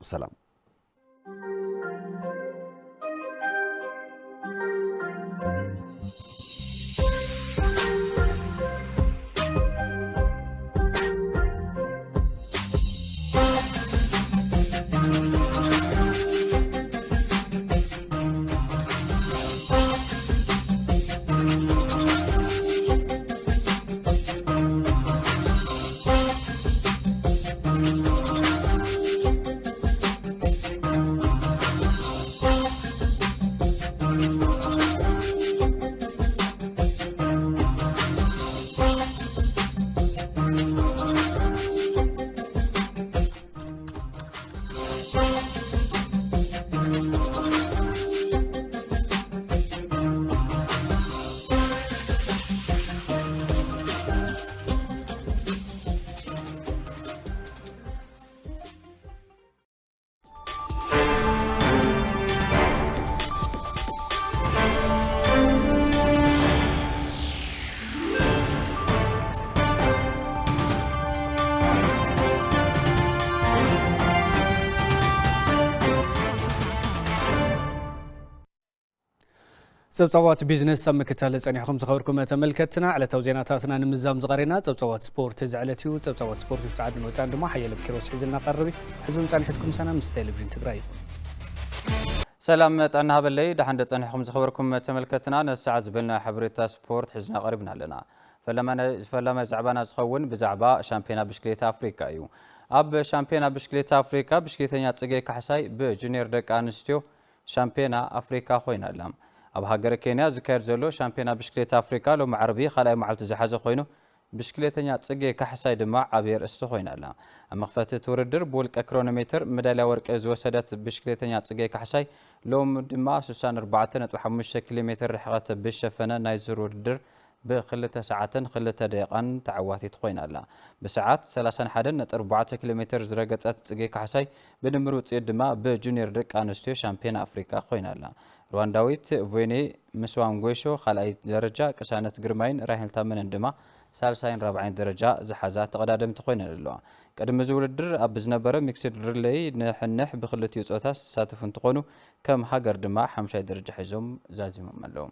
ሰላም ፀብፀባት ቢዝነስ ኣብ ምክታል ጸኒሕኩም ዝኸበርኩም ተመልከትና ዕለታዊ ዜናታትና ንምዛም ዝቐሪና ፀብፀባት ስፖርት ዝዕለት እዩ ፀብፀባት ስፖርት ውሽጢ ዓድን ወፃን ድማ ሓየለ ኪሮስ ሒዝልና ቀርቢ ሕዝም ጸኒሕትኩም ሰና ምስ ቴሌቪዥን ትግራይ ሰላም ጠና ሃበለይ ዳሓንደ ጸኒሕኩም ዝኸበርኩም ተመልከትና ነስዓ ዝበልና ሕብሬታ ስፖርት ሒዝና ቀሪብና ኣለና ፈለማ ዛዕባና ዝኸውን ብዛዕባ ሻምፒዮና ብሽክሌታ አፍሪካ እዩ ኣብ ሻምፒዮና ብሽክሌታ አፍሪካ ብሽክሌተኛ ጽጌ ካሕሳይ ብጁኒየር ደቂ ኣንስትዮ ሻምፒዮና አፍሪካ ኮይና ኣላ ኣብ ሃገር ኬንያ ዝካየድ ዘሎ ሻምፒዮና ብሽክሌታ አፍሪካ ሎም ዓርቢ ካልኣይ መዓልቲ ዝሓዘ ኮይኑ ብሽክሌተኛ ጽጌ ካሕሳይ ድማ ዓብይ ርእስቲ ኮይና ኣላ ኣብ መኽፈቲ ውድድር ብውልቀ ክሮኖሜትር ሜዳልያ ወርቂ ዝወሰደት ብሽክሌተኛ ጽጌ ካሕሳይ ሎም ድማ 64.5 ኪሎ ሜትር ርሕቀት ብሸፈነ ናይ ዙር ውድድር ب2 ساعتين 2 دقيقة تعواتيت خوينا لا بساعات 31.4 كيلومتر زرقت صقي كحساي بدمر وصيد دما بجونيور دق انستيو شامبيون افريكا خوينا لا روانداويت فويني مسوان غويشو خلاي درجه قسانت غرماين راهل تامن دما سالساين 40 درجه زحازات تقدادم تخوينا لوا قدم زولدر اب زنبره ميكسد ريلي نحنح بخلتي صوتاس ساتفون تقونو كم هاجر دما 50 درجه حزوم زازيم مالهم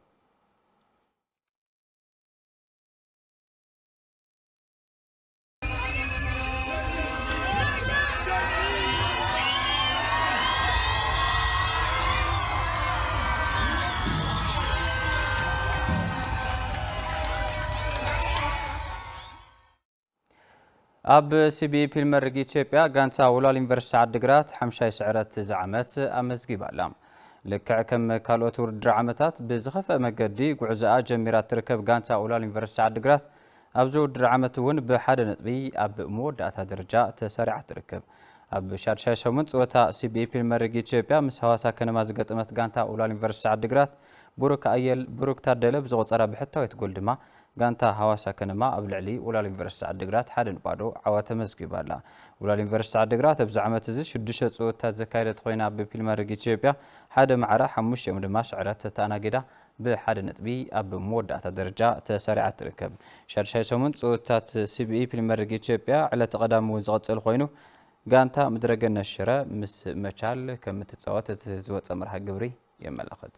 ኣብ ሲቢ ፕሪሚየር ሊግ ኢትዮጵያ ጋንታ ወላል ዩኒቨርሲቲ ዓዲግራት 50 ስዕረት ዝዓመት ኣመዝጊባ ኣላ ልክዕ ከም ካልኦት ውድድር ዓመታት ብዝኸፈ መገዲ ጉዕዛኣ ጀሚራ ትርከብ ጋንታ ወላል ዩኒቨርሲቲ ዓዲግራት ኣብዚ ውድድር ዓመት እውን ብሓደ ነጥቢ ኣብ መወዳእታ ደረጃ ተሰሪዓ ትርከብ ኣብ 68 ፀወታ ሲቢ ፕሪሚየር ሊግ ኢትዮጵያ ምስ ሃዋሳ ከነማ ዝገጠመት ጋንታ ወላል ዩኒቨርሲቲ ዓዲግራት ብሩክ ታደለ ብዝቆፀራ ብሕታዊት ጎል ድማ ጋንታ ሃዋሳ ከነማ ኣብ ልዕሊ ወላል ዩኒቨርሲቲ ዓዲግራት 1-0 ዓወተ መዝጊባ ኣላ ወላል ዩኒቨርሲቲ ዓዲግራት ኣብዚ ዓመት እዚ 6 ፀወታታት ዘካየደት ኮይና ብፕሪሚየር ሊግ ኢትዮጵያ ሓደ ማዕረ 5 ድማ ስዕረት ተኣናጊዳ ብሓደ ነጥቢ ኣብ መወዳእታ ደረጃ ተሰሪዓ ትርከብ 68 ፀወታታት ሲቢኢ ፕሪሚየር ሊግ ኢትዮጵያ ዕለተ ቀዳሚ እውን ዝቐፅል ኮይኑ ጋንታ ምድረገነት ሽረ ምስ መቻል ከም እትፃወት እቲ ዝወፀ መርሃ ግብሪ የመላኽት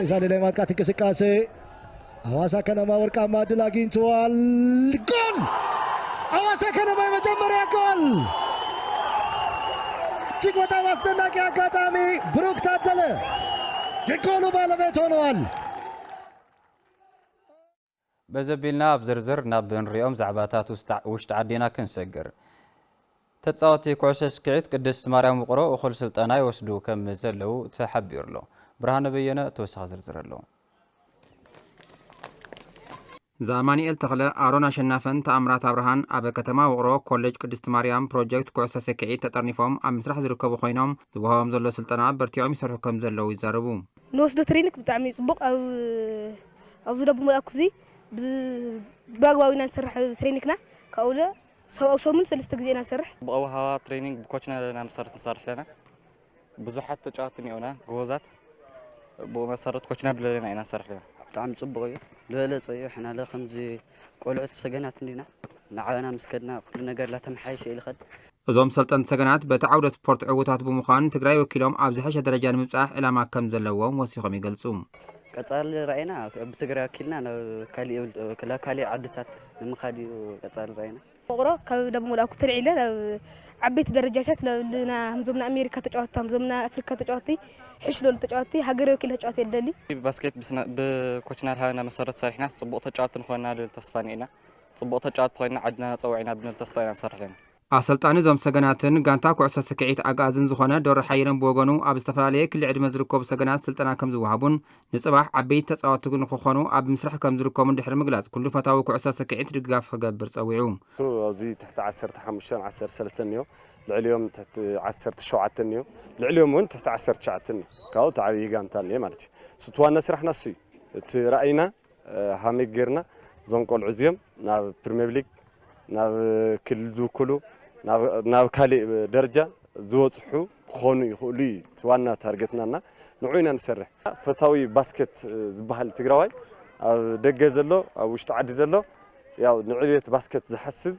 إذا لما كانت كسكاسي هواسا كنما ورقا ما دلاقين توال جول هواسا كنما مجمريا جول እጅግ በጣም አስደናቂ አጋጣሚ ብሩክ ታደለ የጎሉ ባለቤት ሆነዋል በዘቢልና ኣብ ዝርዝር ናብ እንሪኦም ዛዕባታት ውሽጢ ዓዲና ክንሰግር ተጻወቲ ኩዕሶ ስክዒት ቅድስት ማርያም ውቅሮ እኹል ስልጠና ይወስዱ ከም ዘለው ተሓቢሩሎ ብርሃነ በየነ ተወሳኺ ዝርዝር ኣለዎ ዛማኒኤል ተኽለ ኣሮን ኣሸናፈን ተኣምራት ኣብርሃን ኣብ ከተማ ውቅሮ ኮሌጅ ቅድስት ማርያም ፕሮጀክት ኩዕሶ ስክዒት ተጠርኒፎም ኣብ ምስራሕ ዝርከቡ ኮይኖም ዝወሃቦም ዘሎ ስልጠና በርቲዖም ይሰርሑ ከም ዘለው ይዛረቡ ንወስዶ ትሬኒንግ ብጣዕሚ ጽቡቕ ኣብዚ ደቡ መላኩዚ ብኣግባቡ ኢና ንሰርሕ ትሬኒንግና ካብኡለ ሰሙን 3 ግዜ ኢና ንሰርሕ ብኣውሃዋ ትሬኒንግ ብኮችና ለና መሰረት ንሰርሕ ለና ብዙሓት ተጫወት እኒኦና ጎበዛት ብመሰረት ኮችና ብለለና ኢና ንሰርሕ ለና ብጣዕሚ ጽቡቕ እዩ ለለፀ እዩ ሕና ለከምዚ ቆልዑት ሰገናት እንዲና ንዓበና ምስከድና ኩሉ ነገር ላተመሓይሽ ይልኸድ እዞም ሰልጠንቲ ሰገናት በቲ ዓውደ ስፖርት ዕውታት ብምዃን ትግራይ ወኪሎም ኣብ ዝሐሸ ደረጃ ንምብፃሕ ዕላማ ከም ዘለዎም ወሲኾም ይገልጹ ቀጻሊ ራእይና ብትግራይ ወኪልና ካሊእ ዓድታት ንምኻድ እዩ ቀጻሊ ራእይና ውቅሮ ካብ ደቡ መላኩ ተልዒለ ዓበይቲ ደረጃታት ለና همزمنا امريكا ተጫወታ همزمنا افريكا ተጫወቲ ሕሽሎል ተጫወቲ ሃገር ወኪል ተጫወቲ የደሊ ባስኬት ብኮችና ለሃና መሰረት ሰሪሕና ጽቡቕ ተጫወቲ ንኾና ልል ተስፋኒና ጽቡቕ ተጫወቲ ኮይና ዓድና ፀውዒና ብንል ተስፋና ሰርሕለና ኣሰልጣኒ ዞም ሰገናትን ጋንታ ኩዕሶ ስክዒት ኣጋዝን ዝኾነ ዶሮ ሓይረን ብወገኑ ኣብ ዝተፈላለየ ክልል ዕድመ ዝርከቡ ሰገናት ስልጠና ከም ዝወሃቡን ንጽባሕ ዓበይቲ ተጻወቲ ንክኾኑ ኣብ ምስራሕ ከም ዝርከቡ ድሕሪ ምግላጽ ኩሉ ፈታዊ ኩዕሶ ስክዒት ድጋፍ ክገብር ፀዊዑ ኣብዚ ትሕቲ 15 13 እንዮ ልዕሊዮም ትሕቲ 17 እንዮ ልዕሊዮም እውን ትሕቲ 19 እንዮ ካብኡ ተዓብይ ጋንታ እንዮ ማለት እዩ ስትዋና ስራሕና እሱ እዩ እቲ ራእይና ሃመይ ጌርና ዞም ቆልዑ እዚኦም ናብ ፕሪሚየር ሊግ ናብ ክልል ዝውክሉ ናብ ካሊእ ደረጃ ዝወፅሑ ክኾኑ ይኽእሉ እዩ ዋና ታርጌትናና ንዑይና ንሰርሕ ፈታዊ ባስኬት ዝበሃል ትግራዋይ ደገ ዘሎ ኣብ ውሽጢ ዓዲ ዘሎ ያው ንዕብየት ባስኬት ዝሓስብ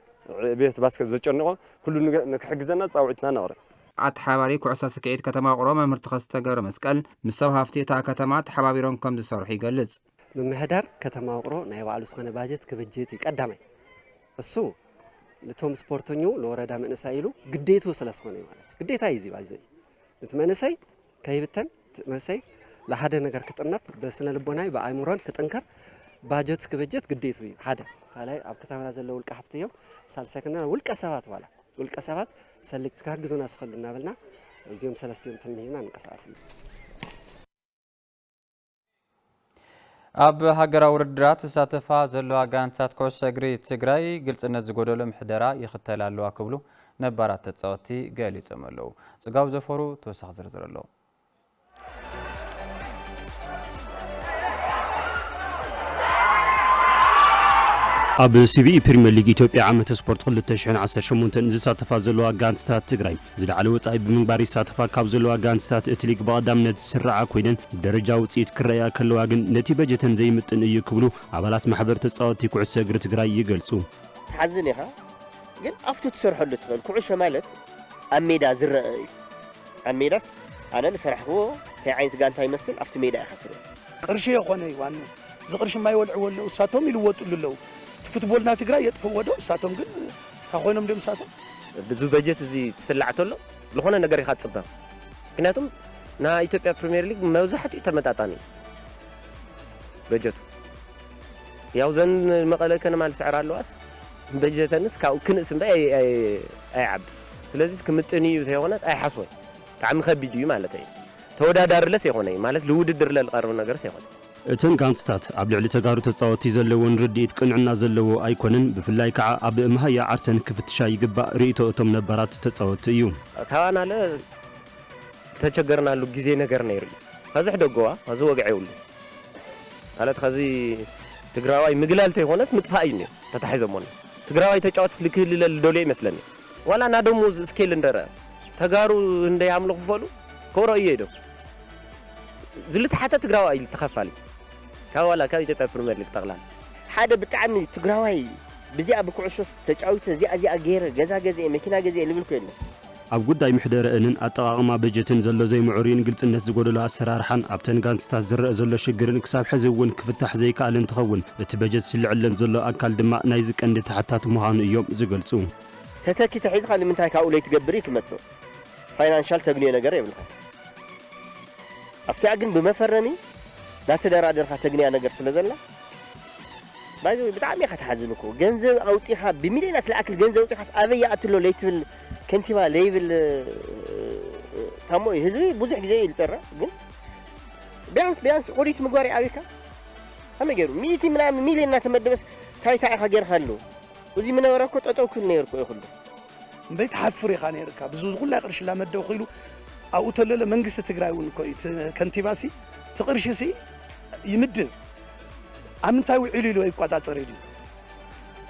ዕብየት ባስኬት ዘጨንቆ ኩሉ ንክሕግዘና ጻውዒትና ነቕርብ ኣተሓባሪ ኩዕሶ ስክዒት ከተማ ውቅሮ መምህር ተኸስተ ገብረ መስቀል ምስ ሰብ ሃፍቲ እታ ከተማ ተሓባቢሮም ከም ዝሰርሑ ይገልጽ ምምሕዳር ከተማ ውቅሮ ናይ ባዕሉ ዝኾነ ባጀት ክብጅት ይቀዳማይ እሱ ለቶም ስፖርተኞ ለወረዳ መንእሰይ ኢሉ ግዴቱ ስለዝኾነ ማለት ግዴታ ይዚ ባይዘ እቲ መንእሰይ ከይብተን መንእሰይ ለሓደ ነገር ክጥነፍ በስነ ልቦናይ በአይምሮን ክጥንከር ባጀት ክብጅት ግዴቱ እዩ ሓደ ካልኣይ ኣብ ከተማና ዘሎ ውልቀ ሃብትዮም ሳልሰክና ውልቀ ሰባት ባላ ውልቀ ሰባት ሰልክት ካግዙና ስኸሉ እናበልና እዚኦም ሰለስቲኦም ተልሚዝና ንቀሳቀስ ኣብ ሃገራዊ ውድድራት ተሳተፋ ዘለዋ ጋንታት ኩዕሶ እግሪ ትግራይ ግልጽነት ዝጎደሎ ምሕደራ ይኽተል ኣለዋ ክብሉ ነባራት ተጻወቲ ገሊጾም ኣለዉ ጽጋብ ዘፈሩ ተወሳኺ ዝርዝር ኣለዎ ኣብ ሲቢኢ ፕሪሚየር ሊግ ኢትዮጵያ ዓመተ ስፖርት 2018 ዝሳተፋ ዘለዋ ጋንታት ትግራይ ዝለዓለ ወጻኢ ብምግባር ይሳተፋ ካብ ዘለዋ ጋንታት እቲ ሊግ ብቐዳምነት ዝስራዓ ኮይነን ደረጃ ውጽኢት ክረኣያ ከለዋ ግን ነቲ በጀተን ዘይምጥን እዩ ክብሉ ኣባላት ማሕበር ተጻወቲ ኩዕሶ እግሪ ትግራይ ይገልጹ ሓዝን ኢኻ ግን ኣብቲ ትሰርሐሉ ትኽእል ኩዕሶ ማለት ኣብ ሜዳ ዝረአ እዩ ኣብ ሜዳስ ኣነ ዝሰርሕዎ እንታይ ዓይነት ጋንታ ይመስል ኣብቲ ሜዳ ኢኻ ትርኢ ቅርሺ የኾነ ዋኑ ዝቅርሺ ማይወልዕወሉ እሳቶም ይልወጡሉ ኣለዉ ፉትቦልና ትግራይ የጥፍወዶ እሳቶም ግን ታኾይኖም ደም እሳቶም ብዙ በጀት እዚ ትስላዕተሎ ለኾነ ነገር ኢኻ ትጽበ ምክንያቱም ና ኢትዮጵያ ፕሪሚየር ሊግ መብዛሕትኡ ተመጣጣኒ በጀቱ ያው ዘን መቐለ ከነማ ልስዕር ኣለዋስ በጀተንስ ካብኡ ክንእስ እምበር ኣይዓቢ ስለዚ ክምጥን እዩ ተይኾነስ ኣይሓስወን ብጣዕሚ ከቢድ እዩ ማለት እዩ ተወዳዳሪለስ ይኾነ ማለት ልውድድር ለልቐርብ ነገርስ ይኾነ እተን ጋንትታት ኣብ ልዕሊ ተጋሩ ተጻወቲ ዘለዎን ርድኢት ቅንዕና ዘለዎ ኣይኮነን ብፍላይ ከዓ ኣብ እምሃያ ዓርሰን ክፍትሻ ይግባእ ርእይቶ እቶም ነባራት ተጻወቲ እዩ ካባናለ ተቸገርናሉ ግዜ ነገር ነይሩ ከዚ ሕደጎዋ ከዚ ወግዕ ይውሉ ማለት ከዚ ትግራዋይ ምግላል ተይኾነስ ምጥፋእ እዩ ተታሒዞሞኒ ትግራዋይ ተጫወትስ ልክህልል ደልዮ ይመስለኒ ዋላ ናደሞዝ ስኬል እንደረ ተጋሩ እንደያምልኹ ፈሉ ከውሮ እየ ዶ ዝልተሓተ ትግራዋይ ተኸፋሊ ካዋላ ካብ ኢትዮጵያ ፕሪሚየር ሊግ ጠቕላላ ሓደ ብጣዕሚ ትግራዋይ ብዚኣ ብኩዕሶስ ተጫዊተ እዚኣ ገይረ ገዛ ገዝአ መኪና ገዝአ ልብል ኮይኑ ኣብ ጉዳይ ምሕደረአንን ኣጠቓቕማ በጀትን ዘሎ ዘይምዕሩይን ግልጽነት ዝጎደሎ ኣሰራርሓን ኣብተን ጋንትታት ዝረአ ዘሎ ሽግርን ክሳብ ሕዚ እውን ክፍታሕ ዘይከኣል እንትኸውን እቲ በጀት ዝልዕለን ዘሎ ኣካል ድማ ናይ ዝቀንዲ ተሓታት ምዃኑ እዮም ዝገልጹ ተተኪ ተሒዝካ ንምንታይ ካብኡ ለይትገብር ክመጽእ ፋይናንሻል ተግንዮ ነገር የብልካ أفتح عن بمفرمي لا تدرى درها تجني أنا قرص لازلنا بعدين بتعمي خد حزنكو جنزة أو تيخا بمليونات الأكل جنزة أو تيخاس أبي أتلو ليتل كنتيبا ليفل تامو هزوي بوزح زي الترى بيانس قريت مقاري أبيكا هم يجرو ميتي من مليونات مد بس تاي غير خلو وزي من وراكو تأتو كل نيركو يخلو بيت حفري خانيركا بزوز كل قرش لا مد وخيلو أو تلله منجس تجري ونكوي كنتيباسي تقرشيسي يمد أمنتاوي عليلو يبقى تعتريدي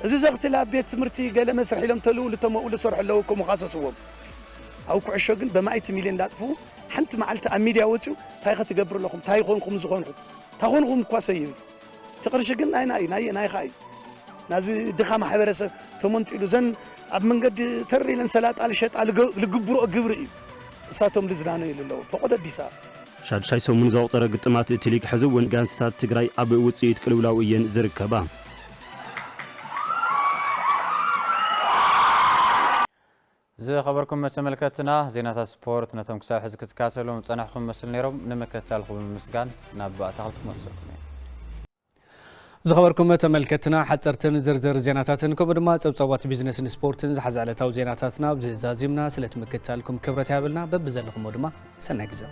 إذا زغت لا بيت مرتي قال مسرح لهم تلو لتم صرح له كم خاصصهم أو كعشقن بمائة مليون لاتفو حنت معلت أميديا وتشو تايخ تجبر لكم تايخونكم زغونكم تاخونكم كواسيب تقرشقن ناي خاي نازي دخام حبرسه تمنت إلو زن أب من قد تري لنسلات على شيء على لجبرو جبري ساتهم لزنانو يللو فقد الديسار شادشاي سومن زوقتره قطمات تليق حزون غانستات تግራይ ኣብ ውጽኢት ቅልውላው እየን ዝርከባ ዝኸበርኩም ተመልከትና ዜናታት ስፖርት ነቶም ክሳብ ሕዚ ክትከታተሉም ጸናሕኩም መስል ነይሮም ንመከታተልኩም ምስጋን ናብ ኣታኽልኩም መስልኩም ዝኸበርኩም ተመልከትና ሓጸርትን ዝርዝር ዜናታትን ከምኡ ድማ ጸብጻባት ቢዝነስን ስፖርትን ዝሓዘ ዕለታዊ ዜናታትና ብዛዚምና ስለትምከታልኩም ክብረት ያብልና በብዘለኹም ድማ ሰናይ ግዜ